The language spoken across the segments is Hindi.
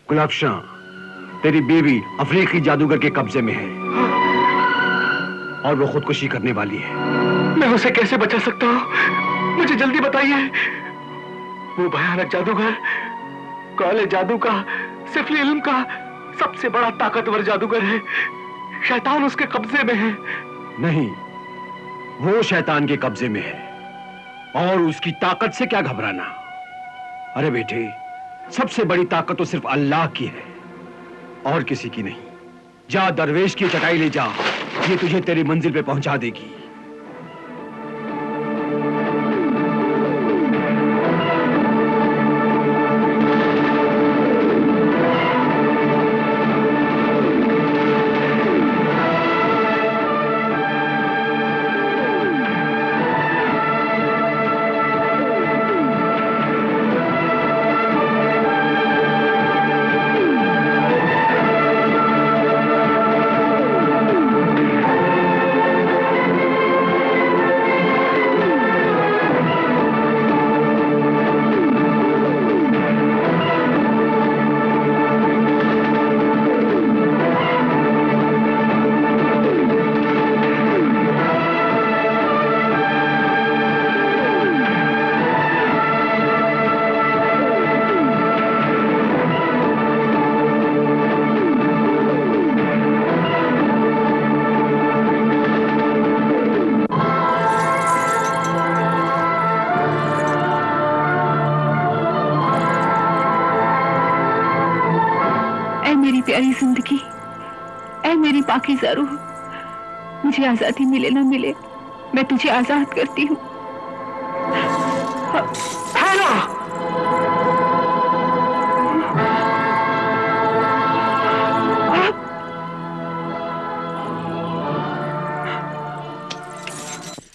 गुलाबशाह, तेरी बीवी अफ्रीकी जादूगर के कब्जे में है और वो खुदकुशी करने वाली है। मैं उसे कैसे बचा सकता हूँ? मुझे जल्दी बताइए। वो भयानक जादूगर, काले जादू का, सिफली इल्म का सबसे बड़ा ताकतवर जादूगर है। शैतान उसके कब्जे में है। नहीं, वो शैतान के कब्जे में है और उसकी ताकत से क्या घबराना। अरे बेटे, सबसे बड़ी ताकत तो सिर्फ अल्लाह की है और किसी की नहीं। जा दरवेश की चटाई ले जा, ये तुझे तेरी मंजिल पे पहुंचा देगी। प्यारी जिंदगी, ऐ मेरी पाकीज़ा रूह, मुझे आजादी मिले ना मिले, मैं तुझे आजाद करती हूँ।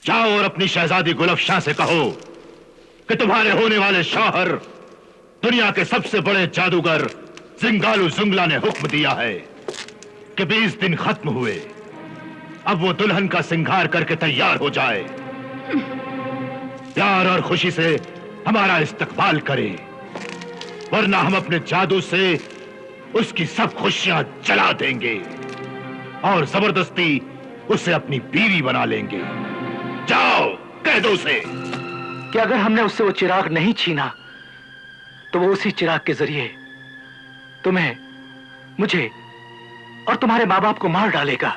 जाओ और अपनी शहजादी गुलफशाह से कहो कि तुम्हारे होने वाले शौहर, दुनिया के सबसे बड़े जादूगर जिंगालू जुंगला ने हुक्म दिया है कि 20 दिन खत्म हुए, अब वो दुल्हन का सिंगार करके तैयार हो जाए, प्यार और खुशी से हमारा इस्तकबाल करे, वरना हम अपने जादू से उसकी सब खुशियां जला देंगे और जबरदस्ती उसे अपनी बीवी बना लेंगे। जाओ, कह दो उसे कि अगर हमने उससे वो चिराग नहीं छीना तो वो उसी चिराग के जरिए तुम्हें, मुझे और तुम्हारे माँ बाप को मार डालेगा।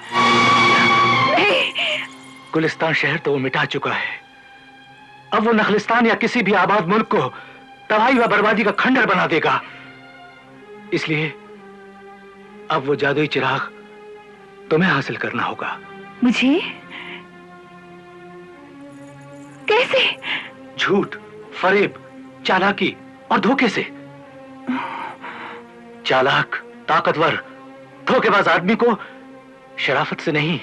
गुलिस्तान शहर तो वो मिटा चुका है, अब वो नखलिस्तान या किसी भी आबाद मुल्क को तबाही व बर्बादी का खंडर बना देगा। इसलिए अब वो जादुई चिराग तुम्हें हासिल करना होगा। मुझे? कैसे? झूठ, फरेब, चालाकी और धोखे से। चालाक, ताकतवर, धोखेबाज आदमी को शराफत से नहीं,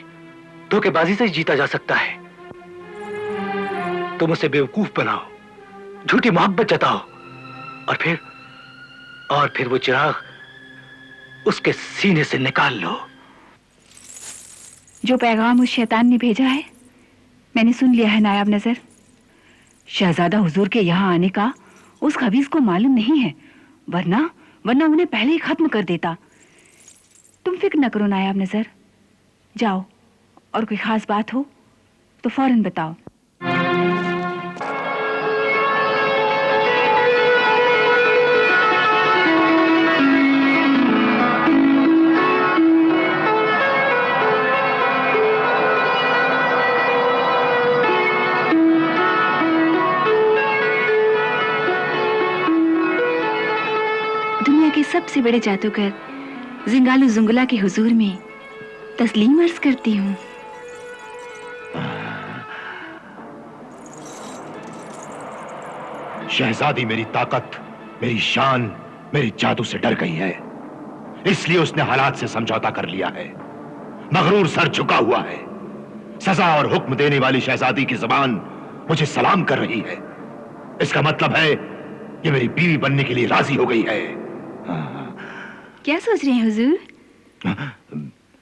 धोखेबाजी से ही जीता जा सकता है। तुम उसे बेवकूफ बनाओ, झूठी मोहब्बत जताओ और फिर वो चिराग उसके सीने से निकाल लो। जो पैगाम उस शैतान ने भेजा है मैंने सुन लिया है नायाब नजर। शहजादा हुजूर के यहाँ आने का उस खबीज को मालूम नहीं है, वरना उन्हें पहले ही खत्म कर देता। तुम फिक्र न करो नायाब नजर, जाओ और कोई खास बात हो तो फौरन बताओ। सबसे बड़े जादूगर जिंगालू जुंगला के हुजूर में तस्लीम अर्ज करती हूँ। शहजादी मेरी ताकत, मेरी शान, मेरी जादू से डर गई है, इसलिए उसने हालात से समझौता कर लिया है। मगरूर सर झुका हुआ है। सजा और हुक्म देने वाली शहजादी की जुबान मुझे सलाम कर रही है। इसका मतलब है ये मेरी बीवी बनने के लिए राजी हो गई है। क्या सोच रहे हैं हुजूर?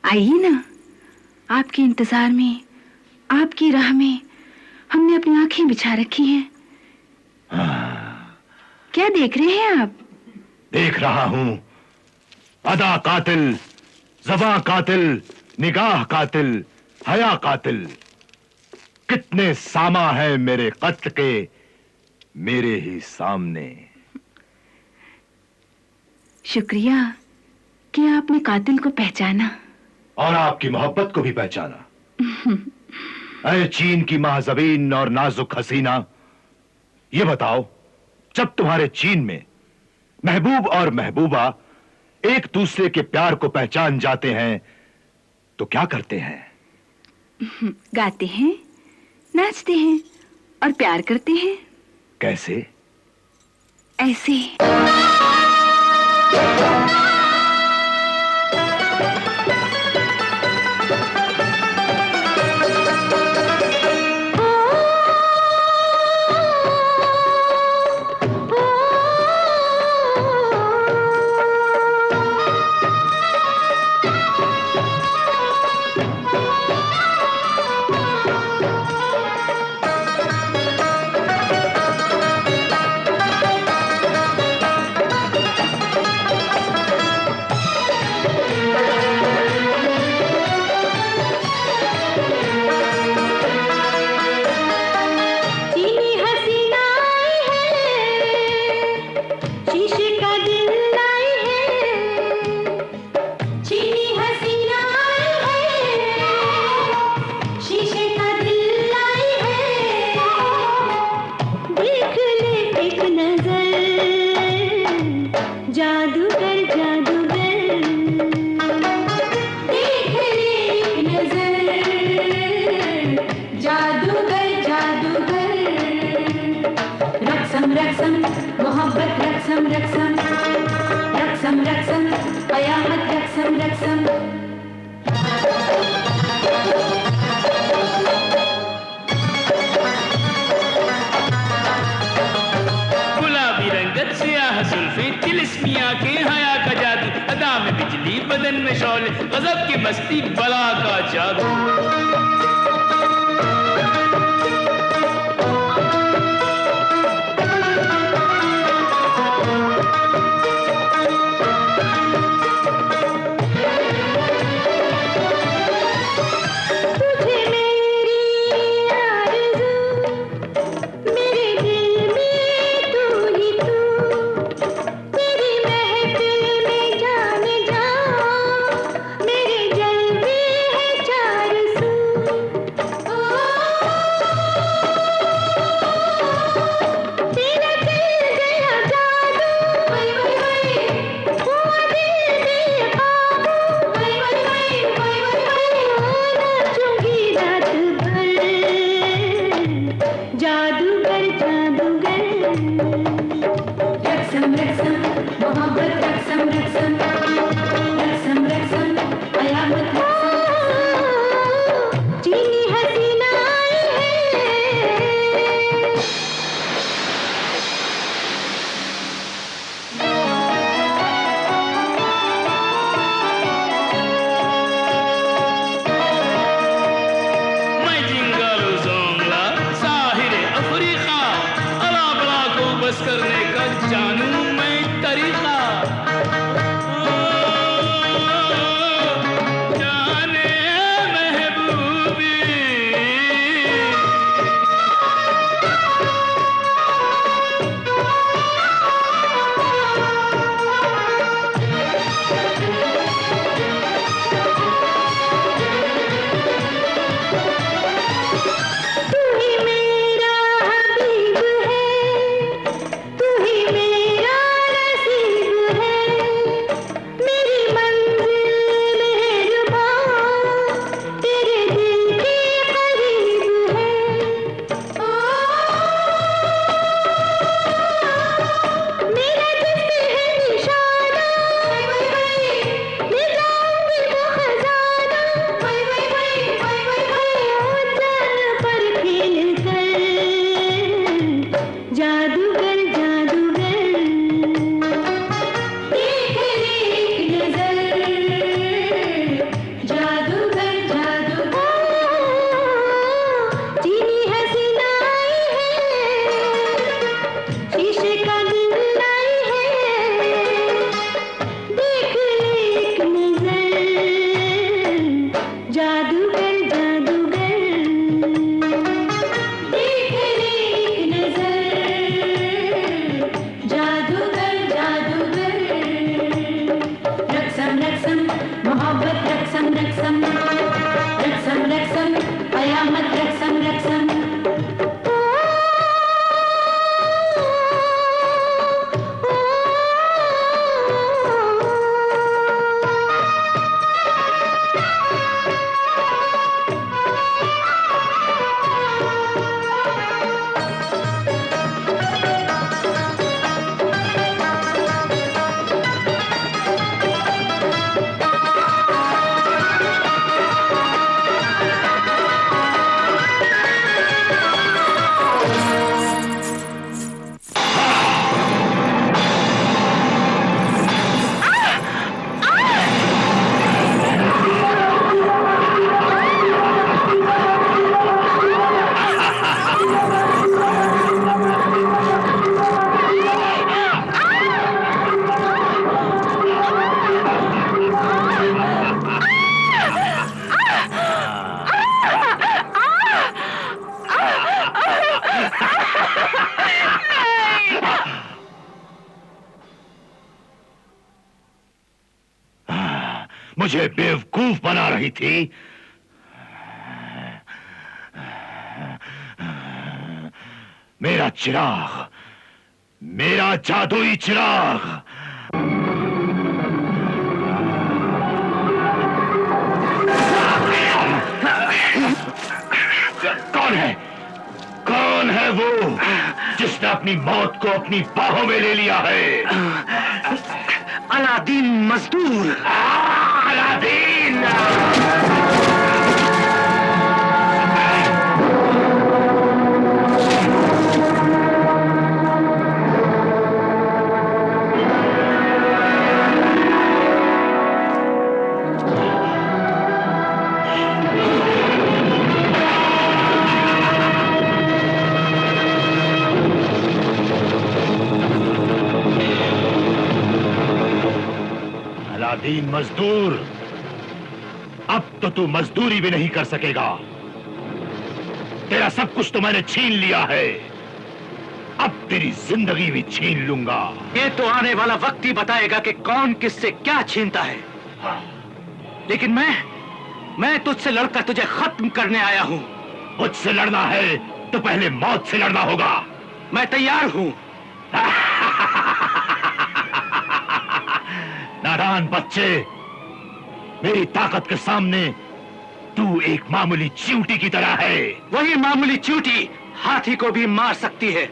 आइए ना, आपके इंतजार में, आपकी राह में हमने अपनी आंखें बिछा रखी हैं। क्या देख रहे हैं आप? देख रहा हूं अदा कातिल, ज़बां कातिल, निगाह कातिल, हया कातिल। कितने सामा है मेरे कत्ल के मेरे ही सामने। शुक्रिया कि आपने कातिल को पहचाना और आपकी मोहब्बत को भी पहचाना। अरे चीन की महाजबीन और नाजुक हसीना, ये बताओ, जब तुम्हारे चीन में महबूब और महबूबा एक दूसरे के प्यार को पहचान जाते हैं तो क्या करते हैं? गाते हैं, नाचते हैं और प्यार करते हैं। कैसे? ऐसे। बदन में शौले गजब की मस्ती बला का जादू। मुझे बेवकूफ बना रही थी। मेरा चिराग, मेरा जादुई चिराग। कौन है? कौन है वो जिसने अपनी मौत को अपनी बाहों में ले लिया है? अलादीन मजदूर। अलादीन! अलादीन मजदूर, अब तो तू मजदूरी भी नहीं कर सकेगा। तेरा सब कुछ तो मैंने छीन लिया है, अब तेरी जिंदगी भी छीन लूंगा। ये तो आने वाला वक्त ही बताएगा कि कौन किससे क्या छीनता है। लेकिन मैं तुझसे लड़कर तुझे खत्म करने आया हूं। मुझसे लड़ना है तो पहले मौत से लड़ना होगा। मैं तैयार हूं। नादान बच्चे, मेरी ताकत के सामने तू एक मामूली चींटी की तरह है। वही मामूली चींटी हाथी को भी मार सकती है।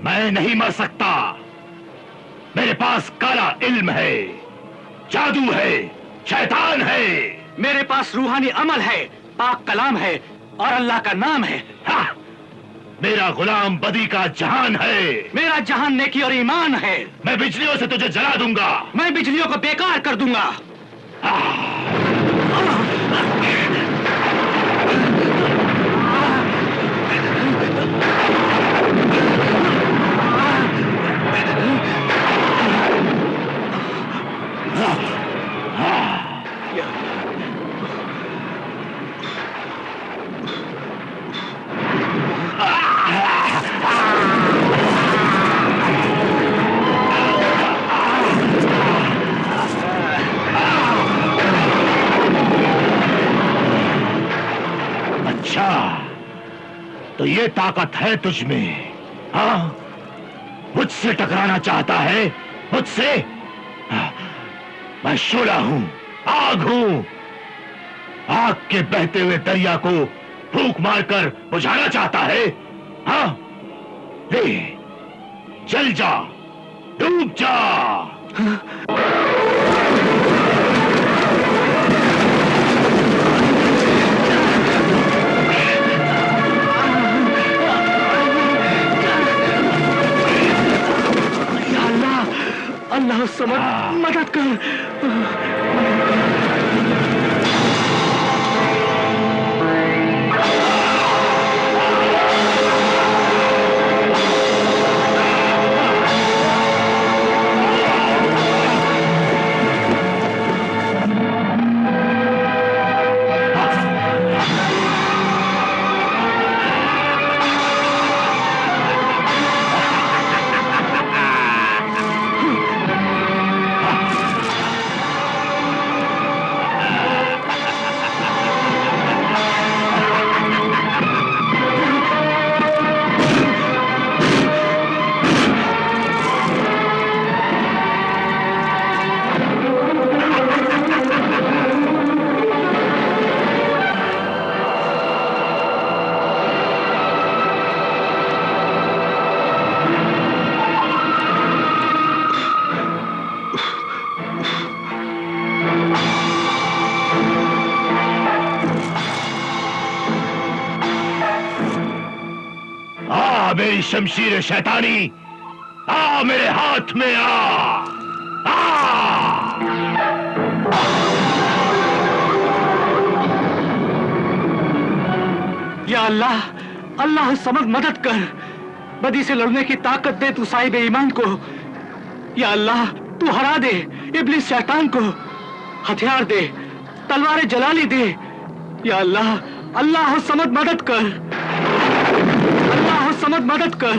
मैं नहीं मर सकता। मेरे पास काला इल्म है, जादू है, शैतान है। मेरे पास रूहानी अमल है, पाक कलाम है और अल्लाह का नाम है। हाँ, मेरा गुलाम बदी का जहान है। मेरा जहान नेकी और ईमान है। मैं बिजलियों से तुझे जला दूंगा। मैं बिजलियों को बेकार कर दूंगा। तो ये ताकत है तुझ में? हाँ, मुझसे टकराना चाहता है? मुझसे? मैं शोला हूं, आग हूं। आग के बहते हुए दरिया को फूंक मारकर बुझाना चाहता है? हाँ, ले, जल जा, डूब जा। अल्लाह समद मदद कर। मेरी शमशीर शैतानी, आ मेरे हाथ में आ। या अल्लाह, अल्लाह समद मदद कर। बदी से लड़ने की ताकत दे तू साहिब ईमान को। या अल्लाह, तू हरा दे इब्लिस शैतान को। हथियार दे, तलवारें जलाली दे। या अल्लाह, अल्लाह समद मदद कर। अल्लाह समद मदद कर।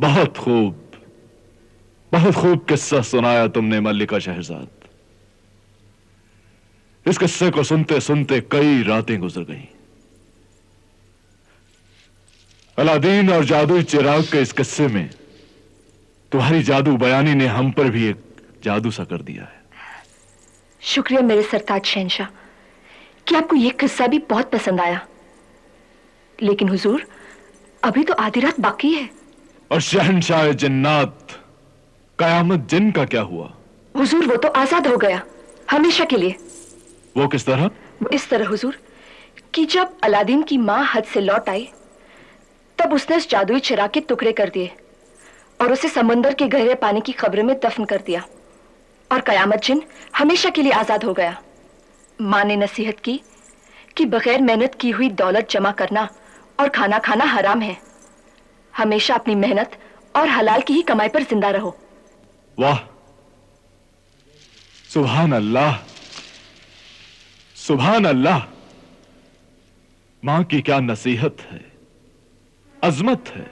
बहुत खूब किस्सा सुनाया तुमने मल्लिका शहजाद। इस किस्से को सुनते सुनते कई रातें गुजर गईं। अलादीन और जादुई चिराग के इस किस्से में तुम्हारी जादू बयानी ने हम पर भी एक जादू सा कर दिया है। शुक्रिया मेरे सरताज शहंशाह कि आपको यह किस्सा भी बहुत पसंद आया। लेकिन हुजूर, अभी तो आधी रात बाकी है। और शहंशाह जिन्नात कयामत जिन का क्या हुआ? हुजूर, वो तो आजाद हो गया हमेशा के लिए। वो किस तरह? वो इस तरह हुजूर कि जब अलादीन की मां हज से लौट आई तब उसने उस जादुई चिराग के टुकड़े कर दिए और उसे समंदर के गहरे पानी की कब्र में दफन कर दिया और कयामत जिन हमेशा के लिए आजाद हो गया। मां ने नसीहत की कि बगैर मेहनत की हुई दौलत जमा करना और खाना खाना हराम है। हमेशा अपनी मेहनत और हलाल की ही कमाई पर जिंदा रहो। वाह, सुभान अल्लाह, सुभान अल्लाह। मां की क्या नसीहत है, अजमत है।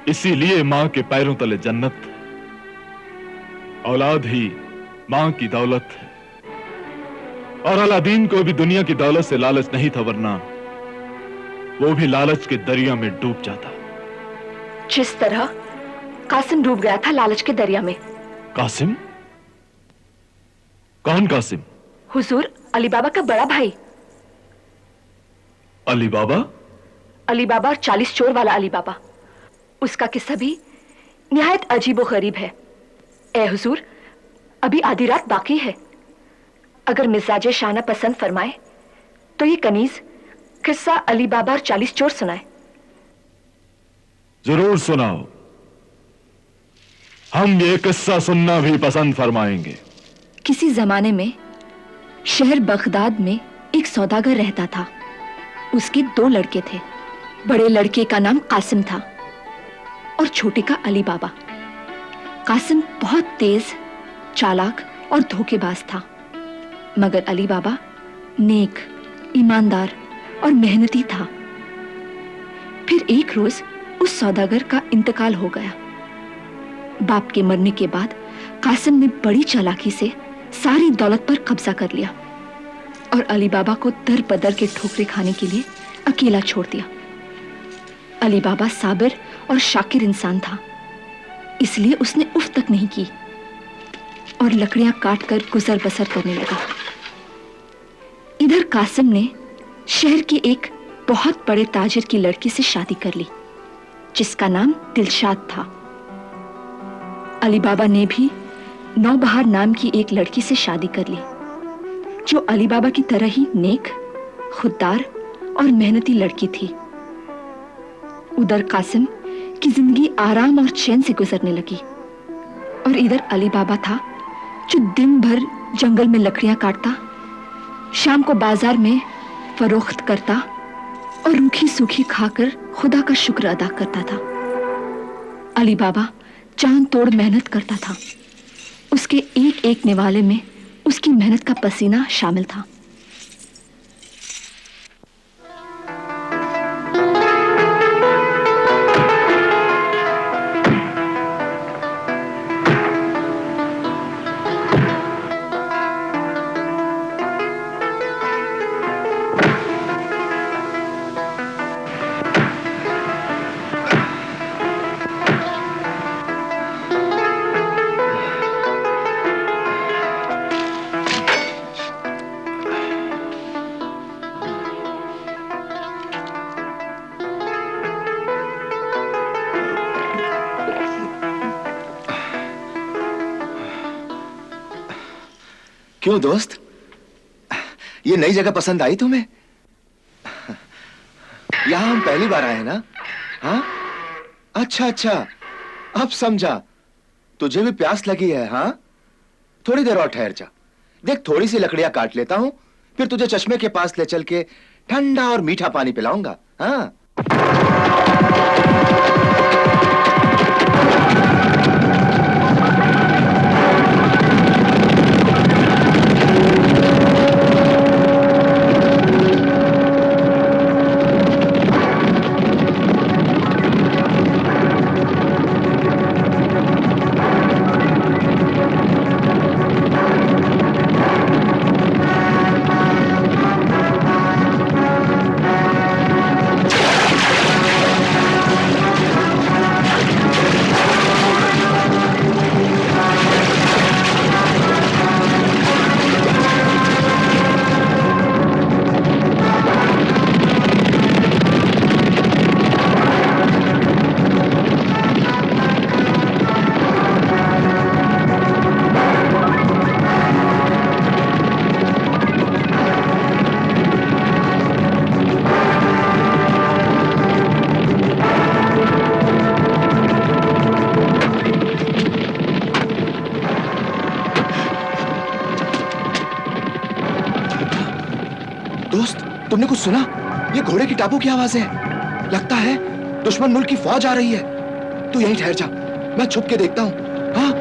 इसीलिए मां के पैरों तले जन्नत है। औलाद ही मां की दौलत है। और अलादीन को भी दुनिया की दौलत से लालच नहीं था, वरना वो भी लालच के दरिया में डूब जाता। जिस तरह कासिम डूब गया था लालच के दरिया में। कासिम? कौन कासिम? हुजूर, अली बाबा का बड़ा भाई। अली बाबा? अली बाबा और 40 चोर वाला अली बाबा। उसका किस्सा भी निहायत अजीब व गरीब है। ए हुजूर, अभी आधी रात बाकी है। अगर मिजाजे शाना पसंद फरमाए तो ये कनीज किस्सा अली बाबा और 40 चोर सुनाए। जरूर सुनाओ, हम ये किस्सा सुनना भी पसंद फरमाएंगे। किसी जमाने में शहर बगदाद में एक सौदागर रहता था। उसके 2 लड़के थे। बड़े लड़के का नाम कासिम था और छोटे का अली बाबा। कासिम बहुत तेज, चालाक और धोखेबाज था, मगर अली बाबा नेक, ईमानदार और मेहनती था। फिर एक रोज उस सौदागर का इंतकाल हो गया। बाप के मरने के बाद कासिम ने बड़ी चालाकी से सारी दौलत पर कब्जा कर लिया और अली बाबा को दर बदर के ठोकरे खाने के लिए अकेला छोड़ दिया। अली बाबा साबिर और शाकिर इंसान था, इसलिए उसने उफ तक नहीं की और लकड़ियां काटकर गुजर बसर करने लगा। इधर कासिम ने शहर के एक बहुत बड़े ताजिर की लड़की से शादी कर ली, जिसका नाम दिलशाद था। अली बाबा ने भी नौबहार नाम की एक लड़की से शादी कर ली, जो अली बाबा की तरह ही नेक, खुददार और मेहनती लड़की थी। उधर कासिम की जिंदगी आराम और चैन से गुजरने लगी और इधर अली बाबा था, जो दिन भर जंगल में लकड़ियां काटता, शाम को बाजार में फरोख्त करता और रूखी सूखी खाकर खुदा का शुक्र अदा करता था। अली बाबा जान तोड़ मेहनत करता था। उसके एक एक निवाले में उसकी मेहनत का पसीना शामिल था। क्यों दोस्त, ये नई जगह पसंद आई तुम्हें? यहां हम पहली बार आए ना? हाँ, अच्छा अच्छा, अब समझा। तुझे भी प्यास लगी है? हाँ, थोड़ी देर और ठहर जा। देख, थोड़ी सी लकड़ियां काट लेता हूं, फिर तुझे चश्मे के पास ले चल के ठंडा और मीठा पानी पिलाऊंगा। हाँ, तुमने कुछ सुना? ये घोड़े की टापू की आवाज है। लगता है दुश्मन मुल्क की फौज आ रही है। तू यहीं ठहर जा, मैं छुप के देखता हूं। हाँ,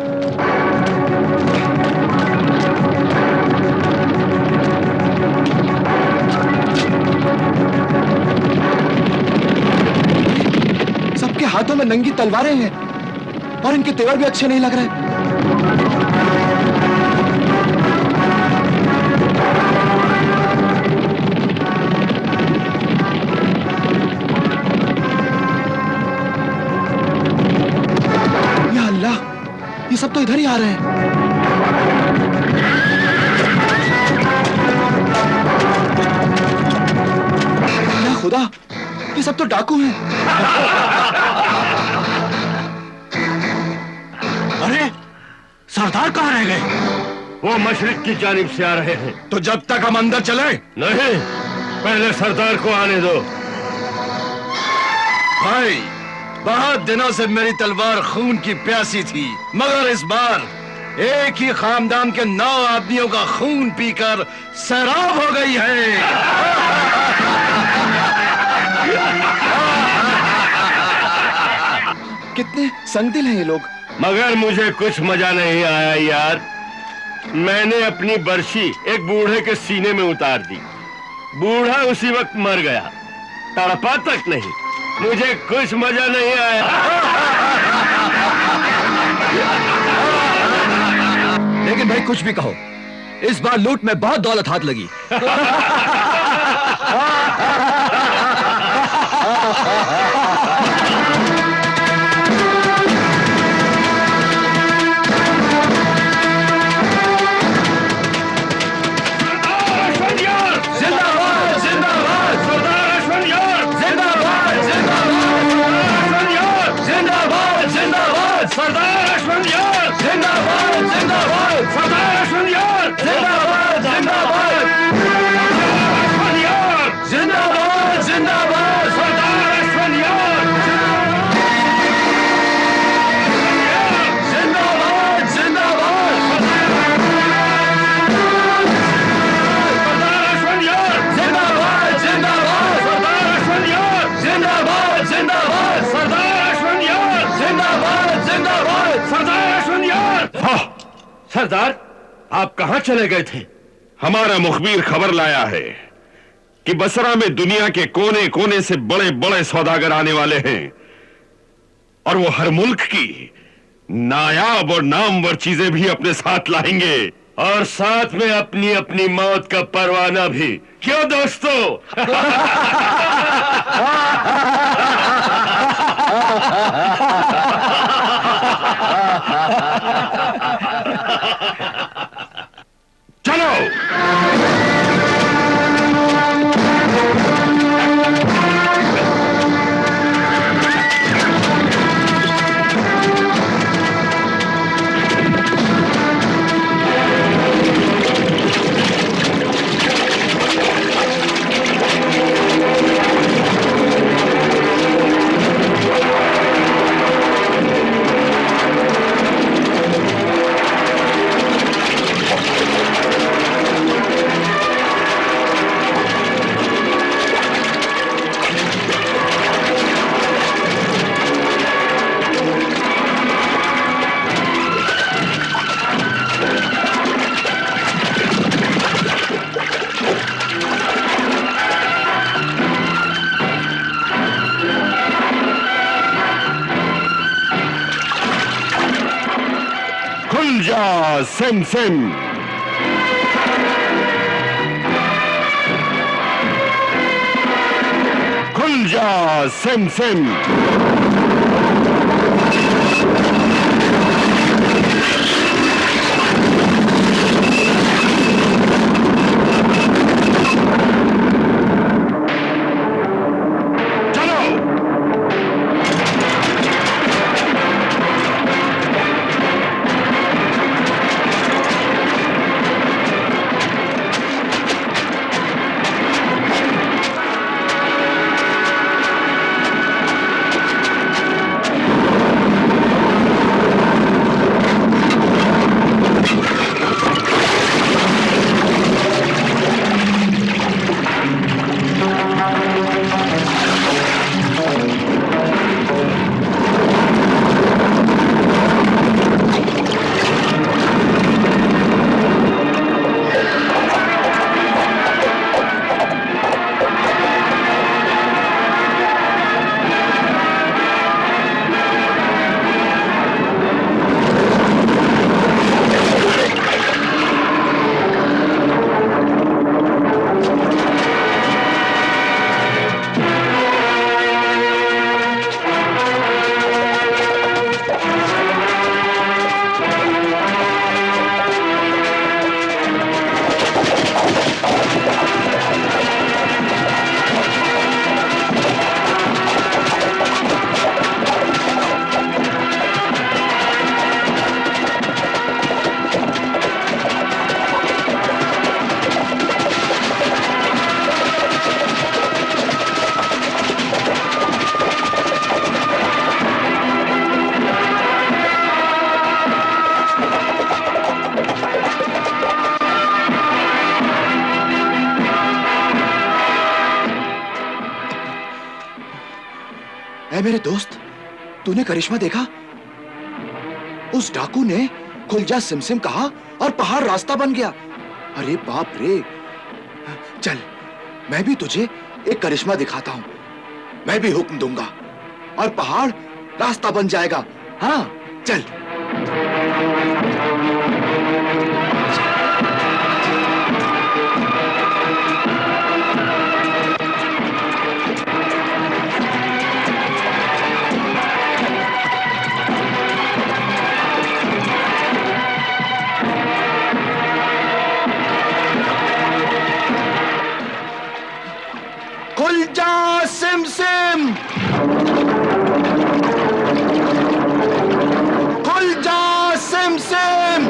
सबके हाथों में नंगी तलवारें हैं और इनके तेवर भी अच्छे नहीं लग रहे। ये सब तो इधर ही आ रहे हैं। या खुदा, ये सब तो डाकू हैं। अरे सरदार कहाँ रह गए? वो मशरिक की जानिब से आ रहे हैं। तो जब तक हम अंदर चले? नहीं, पहले सरदार को आने दो। भाई, बहुत दिनों से मेरी तलवार खून की प्यासी थी, मगर इस बार एक ही खानदान के 9 आदमियों का खून पीकर सैराब हो गई है। कितने संगदिल हैं ये लोग। मगर मुझे कुछ मजा नहीं आया यार। मैंने अपनी बर्शी एक बूढ़े के सीने में उतार दी। बूढ़ा उसी वक्त मर गया, तड़पा तक नहीं। मुझे कुछ मजा नहीं आया। लेकिन भाई कुछ भी कहो, इस बार लूट में बहुत दौलत हाथ लगी। सरदार, आप कहां चले गए थे? हमारा मुखबिर खबर लाया है कि बसरा में दुनिया के कोने कोने से बड़े बड़े सौदागर आने वाले हैं और वो हर मुल्क की नायाब और नामवर चीजें भी अपने साथ लाएंगे और साथ में अपनी अपनी मौत का परवाना भी। क्यों दोस्तों? चलो। सिम सिम खुल जा सिम सिम। ऐ मेरे दोस्त, तूने करिश्मा देखा? उस डाकू ने खुल जा सिमसिम कहा और पहाड़ रास्ता बन गया। अरे बाप रे। चल, मैं भी तुझे एक करिश्मा दिखाता हूं। मैं भी हुक्म दूंगा और पहाड़ रास्ता बन जाएगा। हाँ, चल। खुल जा सिमसिम, खुल जा सिमसिम।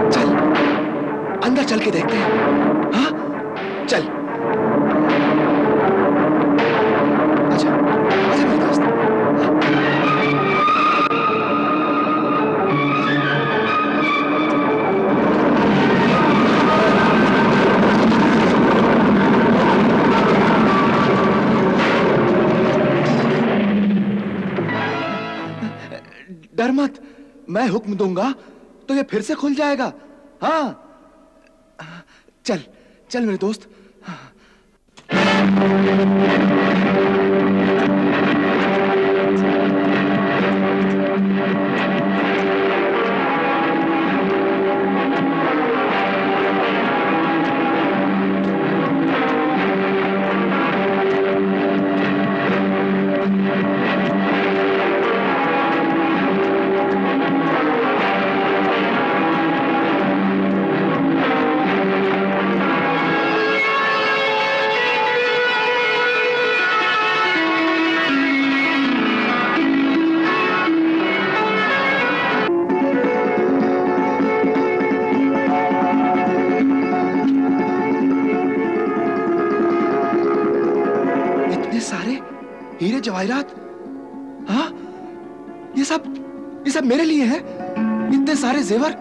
चल, अंदर चल के देखते हैं। हाँ, चल। अच्छा, अच्छा मेरे दोस्त। डर मत, मैं हुक्म दूंगा तो ये फिर से खुल जाएगा। हाँ, चल चल मेरे दोस्त। हीरे जवाहरात, हाँ, ये सब मेरे लिए है। इतने सारे जेवर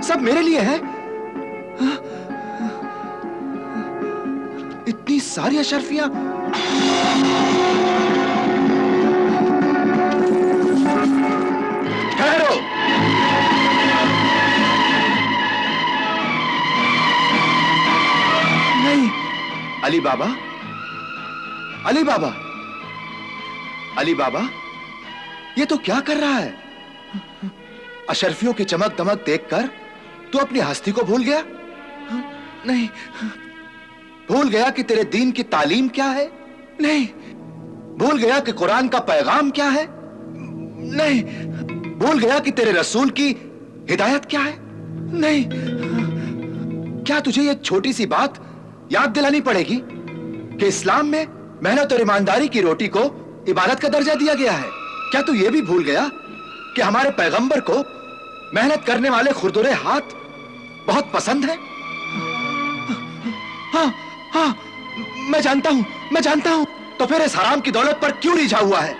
सब मेरे लिए है। हाँ? इतनी सारी अशरफियां। ठहरो। नहीं, अली बाबा, अली बाबा, अली बाबा, ये तो क्या कर रहा है? अशरफियों की चमक दमक देखकर तू अपनी हस्ती को भूल गया? नहीं, भूल गया कि तेरे दीन की तालीम क्या है? नहीं, भूल गया कि कुरान का पैगाम क्या है? नहीं, भूल गया कि तेरे रसूल की हिदायत क्या है? नहीं, क्या तुझे ये छोटी सी बात याद दिलानी पड़ेगी कि इस्लाम में मेहनत और ईमानदारी की रोटी को इबादत का दर्जा दिया गया है? क्या तू ये भी भूल गया कि हमारे पैगंबर को मेहनत करने वाले खुरदुरे हाथ बहुत पसंद है? हाँ, हाँ, मैं जानता हूं। तो फिर इस हराम की दौलत पर क्यों रिझा हुआ है?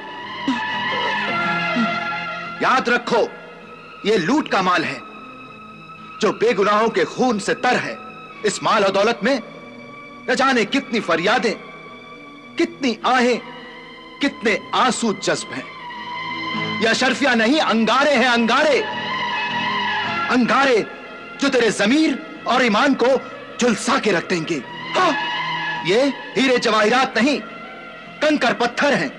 याद रखो, ये लूट का माल है जो बेगुनाहों के खून से तर है। इस माल और दौलत में न जाने कितनी फरियादें, कितनी आहें, कितने आंसू जज्ब हैं। यह अशरफियां नहीं, अंगारे हैं, अंगारे, अंगारे जो तेरे जमीर और ईमान को झुलसा के रख देंगे। हाँ, ये हीरे जवाहिरात नहीं, कंकर पत्थर हैं।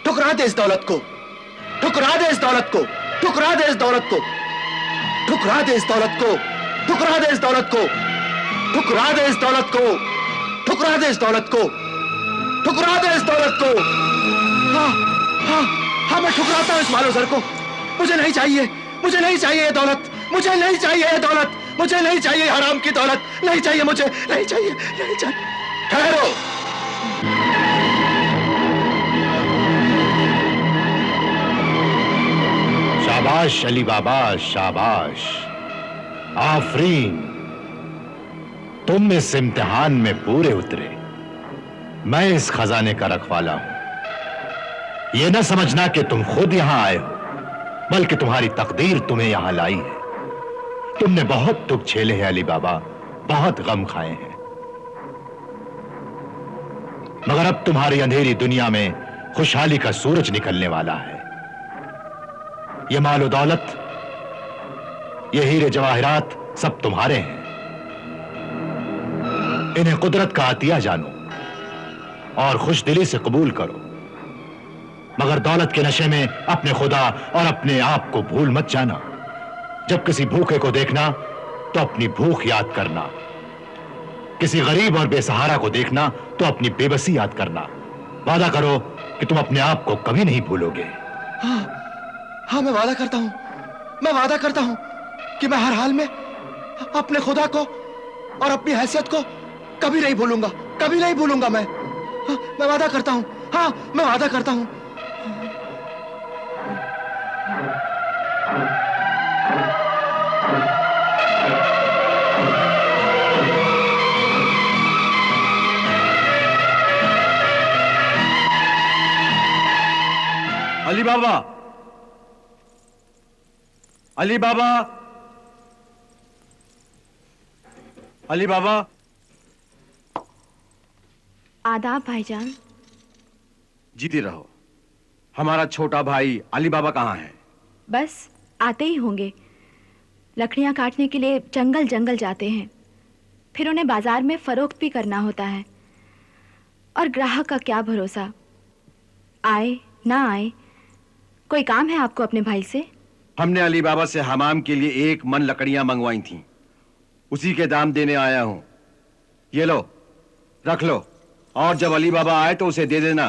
ठुकरा दे इस दौलत को, ठुकरा दे इस दौलत को, ठुकरा दे इस दौलत को, ठुकरा दे इस दौलत को, ठुकरा दे इस दौलत को, ठुकरा दे इस दौलत को, ठुकरा दे इस दौलत को, ठुकरा दे इस दौलत को। हाँ, हाँ, हाँ, मैं ठुकराता हूं इस मालो ज़र को। मुझे नहीं चाहिए, मुझे नहीं चाहिए ये दौलत, मुझे नहीं चाहिए ये दौलत, मुझे नहीं चाहिए हराम की दौलत, नहीं चाहिए मुझे, नहीं चाहिए, नहीं चाहिए। ठहरो। शाबाश अली बाबा, शाबाश, आफरीन, तुम इस इम्तिहान में पूरे उतरे। मैं इस खजाने का रखवाला हूं। यह न समझना कि तुम खुद यहां आए हो, बल्कि तुम्हारी तकदीर तुम्हें यहां लाई है। तुमने बहुत दुख झेले हैं अली बाबा, बहुत गम खाए हैं, मगर अब तुम्हारी अंधेरी दुनिया में खुशहाली का सूरज निकलने वाला है। ये मालो दौलत, ये हीरे जवाहरात सब तुम्हारे हैं। इन्हें कुदरत का अतिया जानो और खुशदिली से कबूल करो, मगर दौलत के नशे में अपने खुदा और अपने आप को भूल मत जाना। जब किसी भूखे को देखना तो अपनी भूख याद करना, किसी गरीब और बेसहारा को देखना तो अपनी बेबसी याद करना। वादा करो कि तुम अपने आप को कभी नहीं भूलोगे। हाँ, मैं वादा करता हूं, मैं वादा करता हूं कि मैं हर हाल में अपने खुदा को और अपनी हैसियत को कभी नहीं भूलूंगा, कभी नहीं भूलूंगा। मैं वादा करता हूं, हाँ मैं वादा करता हूं। अली बाबा, अली बाबा, अली बाबा। आदाब भाईजान। जीती रहो। हमारा छोटा भाई अली बाबा कहाँ है? बस आते ही होंगे। लकड़ियां काटने के लिए जंगल जंगल जाते हैं, फिर उन्हें बाजार में फरोख्त भी करना होता है। और ग्राहक का क्या भरोसा, आए ना आए। कोई काम है आपको अपने भाई से? हमने अली बाबा से हमाम के लिए 1 मन लकड़ियां मंगवाई थीं, उसी के दाम देने आया हूं। ये लो, रख लो, और जब अली बाबा आए तो उसे दे देना।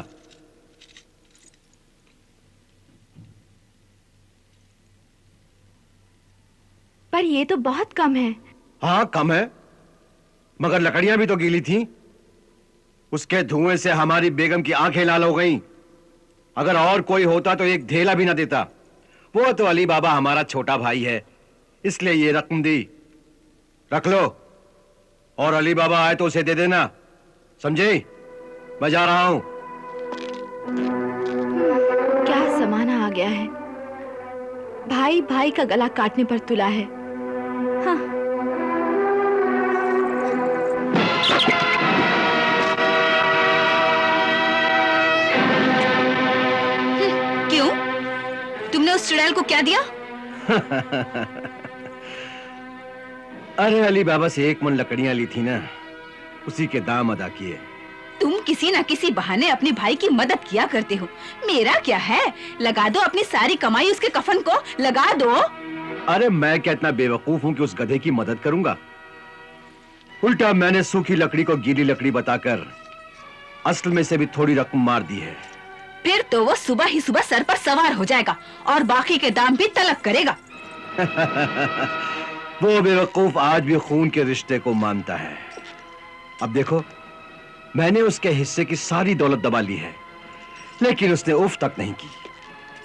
पर ये तो बहुत कम है। हाँ कम है, मगर लकड़ियां भी तो गीली थीं। उसके धुएं से हमारी बेगम की आंखें लाल हो गईं। अगर और कोई होता तो एक ढेला भी ना देता। वो तो अली बाबा हमारा छोटा भाई है, इसलिए ये रकम दी। रख लो, और अली बाबा आए तो उसे दे देना, समझे? मैं जा रहा हूं। क्या जमाना आ गया है, भाई भाई का गला काटने पर तुला है। हाँ। क्यों? तुमने उस चुड़ैल को क्या दिया? अरे अली बाबा से 1 मन लकड़ियां ली थी ना, उसी के दाम अदा किए। तुम किसी न किसी बहाने अपने भाई की मदद किया करते हो। मेरा क्या है, लगा दो अपनी सारी कमाई उसके कफन को, लगा दो। अरे मैं क्या इतना बेवकूफ हूं कि उस गधे की मदद करूंगा? उल्टा मैंने सूखी लकड़ी को गीली लकड़ी बताकर असल में से भी थोड़ी रकम मार दी है। फिर तो वो सुबह ही सुबह सर पर सवार हो जाएगा और बाकी के दाम भी तलब करेगा। वो बेवकूफ आज भी खून के रिश्ते को मानता है। अब देखो, मैंने उसके हिस्से की सारी दौलत दबा ली है, लेकिन उसने उफ तक नहीं की,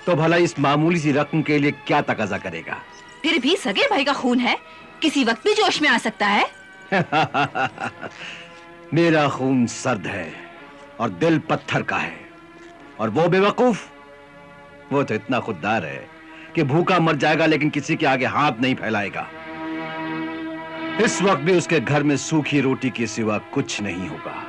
तो भला इस मामूली सी रकम के लिए क्या तकाजा करेगा? फिर भी सगे भाई का खून है, किसी वक्त भी जोश में आ सकता है। मेरा खून सर्द है और दिल पत्थर का है, और वो बेवकूफ, वो तो इतना खुददार है कि भूखा मर जाएगा लेकिन किसी के आगे हाथ नहीं फैलाएगा। इस वक्त भी उसके घर में सूखी रोटी के सिवा कुछ नहीं होगा।